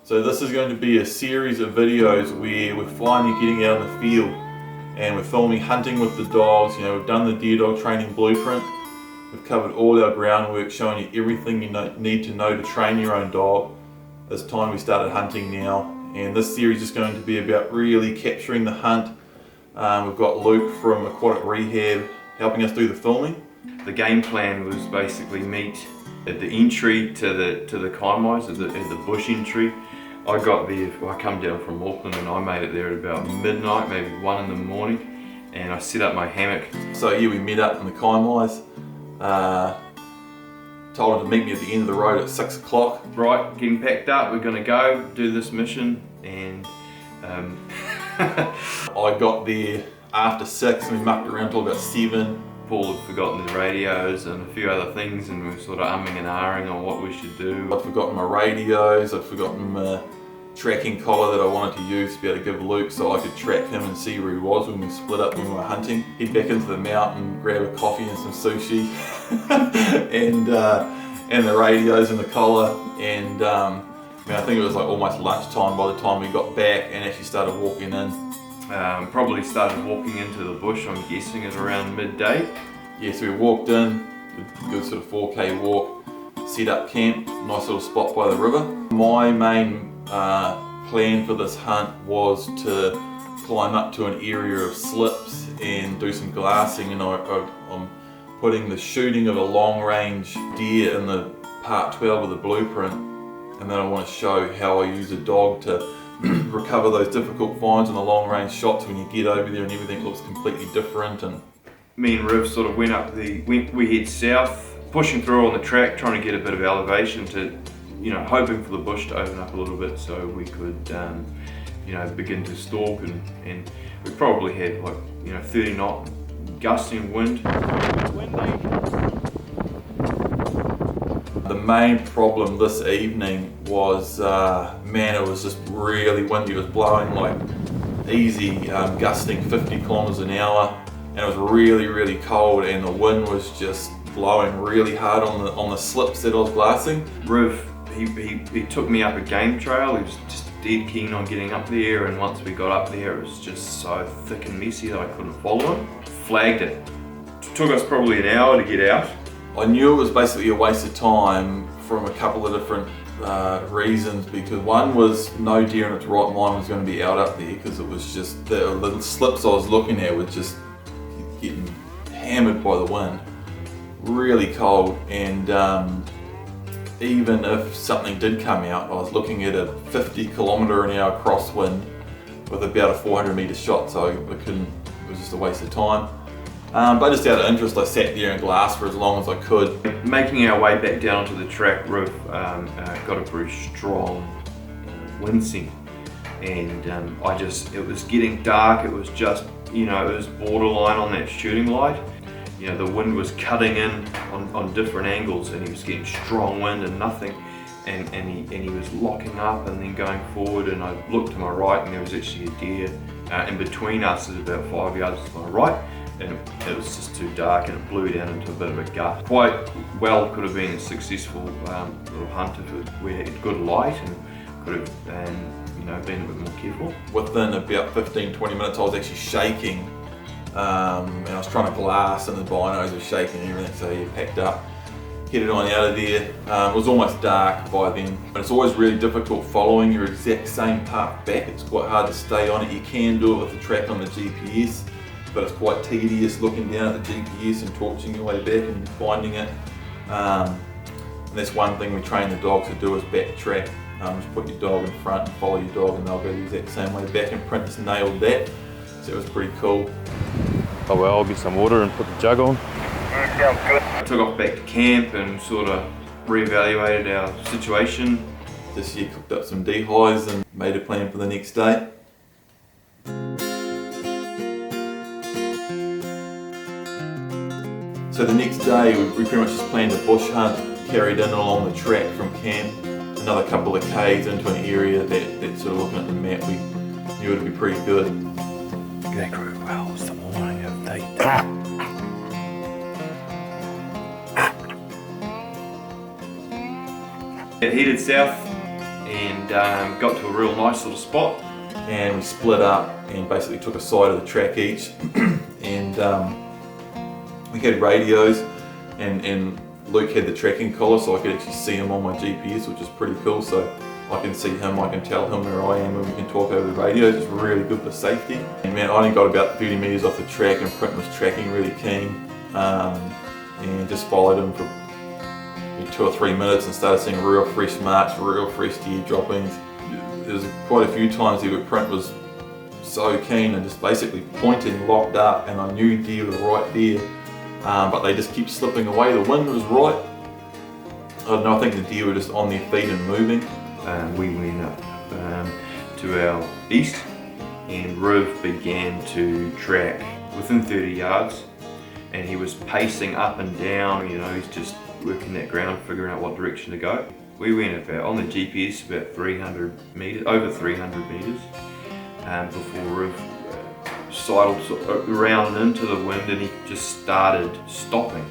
So this is going to be a series of videos where we're finally getting out in the field and we're filming hunting with the dogs. You know, we've done the deer dog training blueprint. We've covered all our groundwork, showing you everything you need to know to train your own dog. It's time we started hunting now, and this series is going to be about really capturing the hunt. We've got Luke from Aquatic Rehab helping us do the filming. The game plan was basically meet at the entry to the Kaimai, at the bush entry. I got there, I come down from Auckland and I made it there at about midnight, maybe 1 in the morning, and I set up my hammock. So yeah, we met up in the Kaimai, told him to meet me at the end of the road at 6 o'clock. Right, getting packed up, we're gonna go do this mission, and I got there after 6 and we mucked around till about 7. Paul had forgotten the radios and a few other things, and we were sort of umming and ahhing on what we should do. I'd forgotten my radios, I'd forgotten my tracking collar that I wanted to use to be able to give Luke so I could track him and see where he was when we split up when we were hunting. Head back into the mountain, grab a coffee and some sushi and the radios and the collar, and I think it was like almost lunchtime by the time we got back and actually started walking in. Probably started walking into the bush, I'm guessing at around midday. Yeah, so we walked in, good sort of 4K walk, set up camp, nice little spot by the river. My main plan for this hunt was to climb up to an area of slips and do some glassing, and I'm putting the shooting of a long range deer in the part 12 of the blueprint, and then I want to show how I use a dog to recover those difficult finds on the long range shots when you get over there and everything looks completely different. And me and Riv sort of went up we head south, pushing through on the track, trying to get a bit of elevation to, you know, hoping for the bush to open up a little bit so we could, you know, begin to stalk, and we probably had like, you know, 30 knot gusting wind. The main problem this evening was, man, it was just really windy. It was blowing like easy, gusting 50 kilometers an hour, and it was really, really cold, and the wind was just blowing really hard on the slips that I was glassing. Riv, he took me up a game trail. He was just dead keen on getting up there, and once we got up there, it was just so thick and messy that I couldn't follow him. Flagged it. Took us probably an hour to get out. I knew it was basically a waste of time from a couple of different reasons, because one was no deer in its right mind was going to be out up there, because it was just the little slips I was looking at were just getting hammered by the wind, really cold, and even if something did come out, I was looking at a 50 kilometer an hour crosswind with about a 400 meter shot, so I couldn't, it was just a waste of time. But just out of interest, I sat there and glassed for as long as I could. Making our way back down to the track, Riv got a very strong wind scent, and it was getting dark. It was just, you know, it was borderline on that shooting light. You know, the wind was cutting in on different angles, and he was getting strong wind and nothing, and he was locking up and then going forward, and I looked to my right and there was actually a deer in between us. Is about 5 yards to my right, and it was just too dark, and it blew down into a bit of a gut. Quite well could have been a successful little hunt if we had good light and could have you know, been a bit more careful. Within about 15-20 minutes I was actually shaking, and I was trying to glass and the binos were shaking and everything, so he packed up, headed on out of there. It was almost dark by then, but it's always really difficult following your exact same path back. It's quite hard to stay on it. You can do it with the track on the GPS, but it's quite tedious looking down at the GPS and torching your way back and finding it. And that's one thing we train the dogs to do, is backtrack. Just put your dog in front and follow your dog, and they'll go the exact same way back, and Prentice nailed that. So it was pretty cool. Oh well, I'll get some water and put the jug on. Sounds good. I took off back to camp and sort of reevaluated our situation. This year cooked up some dehighs and made a plan for the next day. So the next day we pretty much just planned a bush hunt, carried in along the track from camp, another couple of k's into an area that sort of, looking at the map, we knew it would be pretty good. G'day crew, well, it's the morning of day 2. Headed south and got to a real nice little spot. And we split up and basically took a side of the track each. And we had radios, and Luke had the tracking collar, so I could actually see him on my GPS, which is pretty cool. So I can see him, I can tell him where I am, and we can talk over the radio. It's really good for safety. And man, I only got about 30 metres off the track, and Print was tracking really keen, and just followed him for 2 or 3 minutes and started seeing real fresh marks, real fresh deer droppings. There was quite a few times there where Print was so keen and just basically pointing, locked up, and I knew deer were right there, but they just keep slipping away. The wind was right. I don't know, I think the deer were just on their feet and moving. We went up to our east, and Riv began to track within 30 yards, and he was pacing up and down, you know, he's just working that ground, figuring out what direction to go. We went about, on the GPS, about 300 metres, over 300 metres, before Riv sidled around into the wind, and he just started stopping.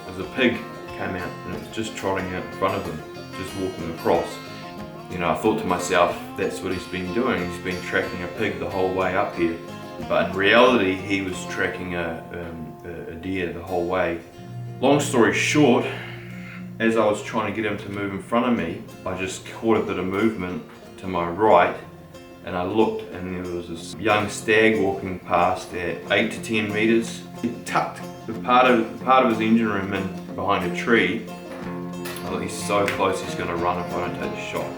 As a pig came out and it was just trotting out in front of him, just walking across. You know, I thought to myself, that's what he's been doing. He's been tracking a pig the whole way up here. But in reality, he was tracking a deer the whole way. Long story short, as I was trying to get him to move in front of me, I just caught a bit of movement to my right, and I looked, and there was this young stag walking past at 8 to 10 metres. He tucked the part of his engine room in behind a tree. I thought, he's so close, he's going to run if I don't take a shot.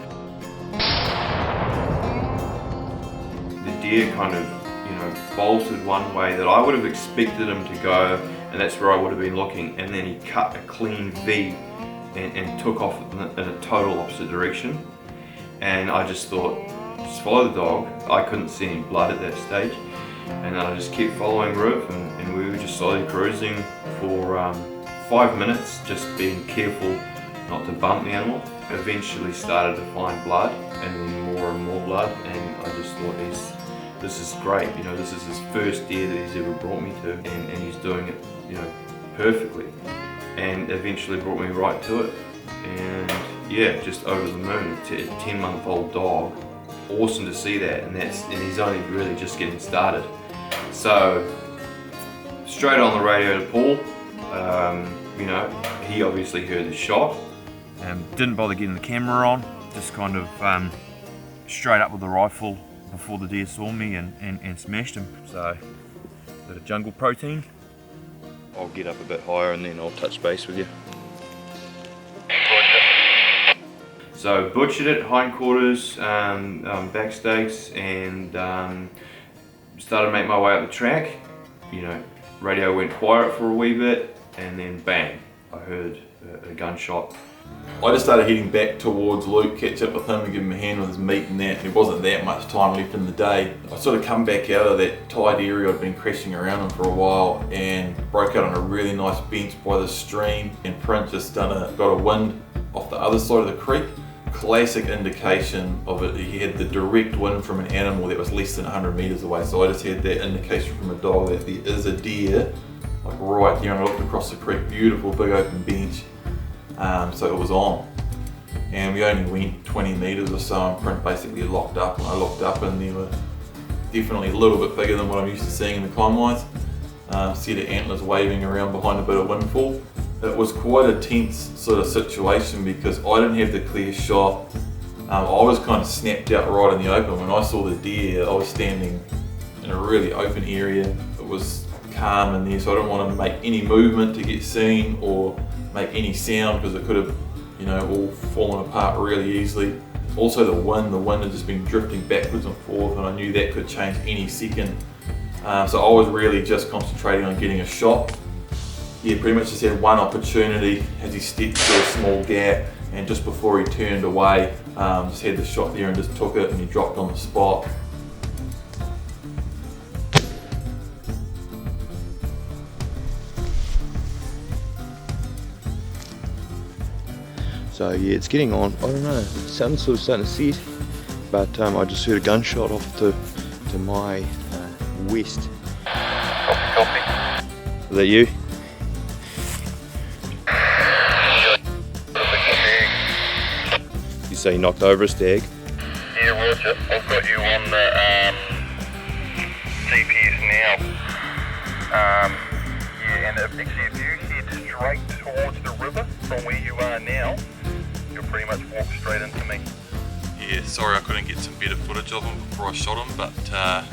The deer kind of, you know, bolted one way that I would have expected him to go, and that's where I would have been looking, and then he cut a clean V and took off in a total opposite direction. And I just thought, just follow the dog. I couldn't see any blood at that stage, and then I just kept following Riv, and we were just slowly cruising for 5 minutes, just being careful not to bump the animal. Eventually started to find blood, and then more and more blood, and I just thought, this is great, you know, this is his first deer that he's ever brought me to, and he's doing it, you know, perfectly, and eventually brought me right to it. And yeah, just over the moon. A 10-month-old dog, awesome to see that, and he's only really just getting started. So straight on the radio to Paul. You know, he obviously heard the shot. Didn't bother getting the camera on, just kind of straight up with the rifle before the deer saw me and smashed him. So, a bit of jungle protein. I'll get up a bit higher and then I'll touch base with you. So butchered it, hindquarters, back steaks, and started to make my way up the track. You know, radio went quiet for a wee bit, and then bang, I heard a gunshot. I just started heading back towards Luke, catch up with him and give him a hand with his meat and that. There wasn't that much time left in the day. I sort of come back out of that tight area I'd been crashing around in for a while, and broke out on a really nice bench by the stream, and Print just got a wind off the other side of the creek. Classic indication of it. He had the direct wind from an animal that was less than 100 metres away, so I just had that indication from a dog that there is a deer, like right there, and I looked across the creek, beautiful big open bench. So it was on, and we only went 20 metres or so, and Print basically locked up, and I looked up, and they were definitely a little bit bigger than what I'm used to seeing in the Kaimais. Set of antlers waving around behind a bit of windfall. It was quite a tense sort of situation because I didn't have the clear shot. I was kind of snapped out right in the open. When I saw the deer, I was standing in a really open area. It was calm in there, so I didn't want to make any movement to get seen or make any sound because it could have, you know, all fallen apart really easily. Also the wind had just been drifting backwards and forth, and I knew that could change any second. So I was really just concentrating on getting a shot. Yeah, pretty much just had one opportunity as he stepped through a small gap, and just before he turned away, just had the shot there and just took it, and he dropped on the spot. So yeah, it's getting on. I don't know, the sun's sort of starting to set, but I just heard a gunshot off to my west. Copy. Is that you? You say he knocked over a stag. Yeah, Roger. I've got you on the GPS now. Yeah, and actually if you head straight towards the river from where you are now, you'll pretty much walk straight into me. Yeah, sorry I couldn't get some better footage of him before I shot him, but I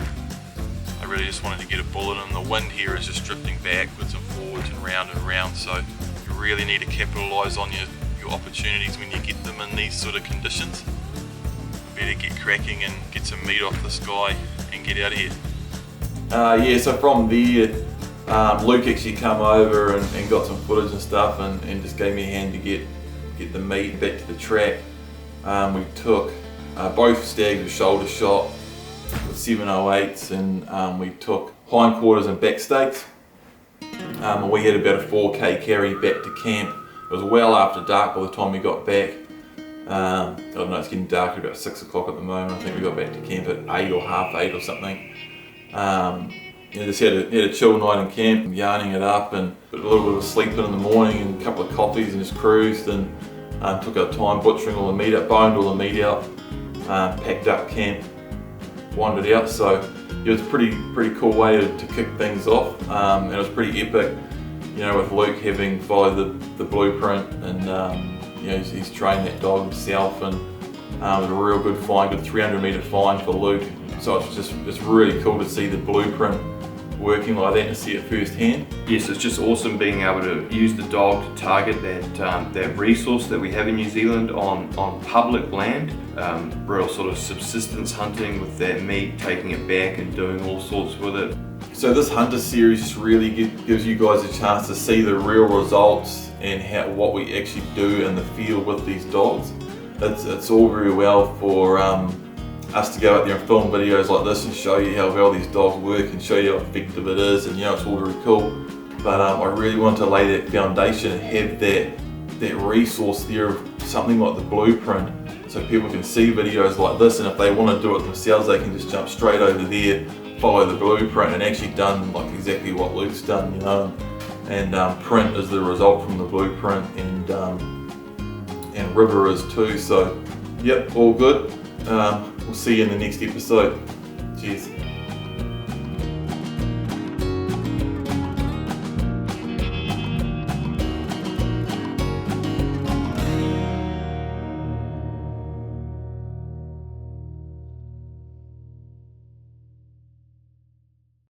really just wanted to get a bullet in. The wind here is just drifting backwards and forwards and round, so you really need to capitalise on your opportunities when you get them in these sort of conditions. Better get cracking and get some meat off this guy and get out of here. Yeah, so from there, Luke actually come over and got some footage and stuff and just gave me a hand to get the meat back to the track. We took both stags with shoulder shot with 708s, and we took hindquarters and back stakes. And we had about a 4k carry back to camp. It was well after dark by the time we got back. I don't know, it's getting dark at about 6 o'clock at the moment. I think we got back to camp at 8 or half 8 or something. Just had a chill night in camp, yarning it up, and put a little bit of sleep in the morning and a couple of coffees and just cruised and took our time butchering all the meat up, boned all the meat out, packed up camp, wandered out. So it was a pretty cool way to kick things off, and it was pretty epic, you know, with Luke having followed the blueprint, and you know, he's trained that dog himself, and it was a real good find, good 300 metre find for Luke. So it's really cool to see the blueprint working like that and see it firsthand. Yes, it's just awesome being able to use the dog to target that resource that we have in New Zealand on public land. Real sort of subsistence hunting with that meat, taking it back and doing all sorts with it. So this hunter series just really gives you guys a chance to see the real results and what we actually do in the field with these dogs. It's all very well for us to go out there and film videos like this and show you how well these dogs work and show you how effective it is, and you know, it's all very cool. But I really want to lay that foundation and have that resource there of something like the blueprint, so people can see videos like this, and if they want to do it themselves, they can just jump straight over there, follow the blueprint, and actually done like exactly what Luke's done, you know. And print is the result from the blueprint, and river is too. So, yep, all good. We'll see you in the next episode. Cheers.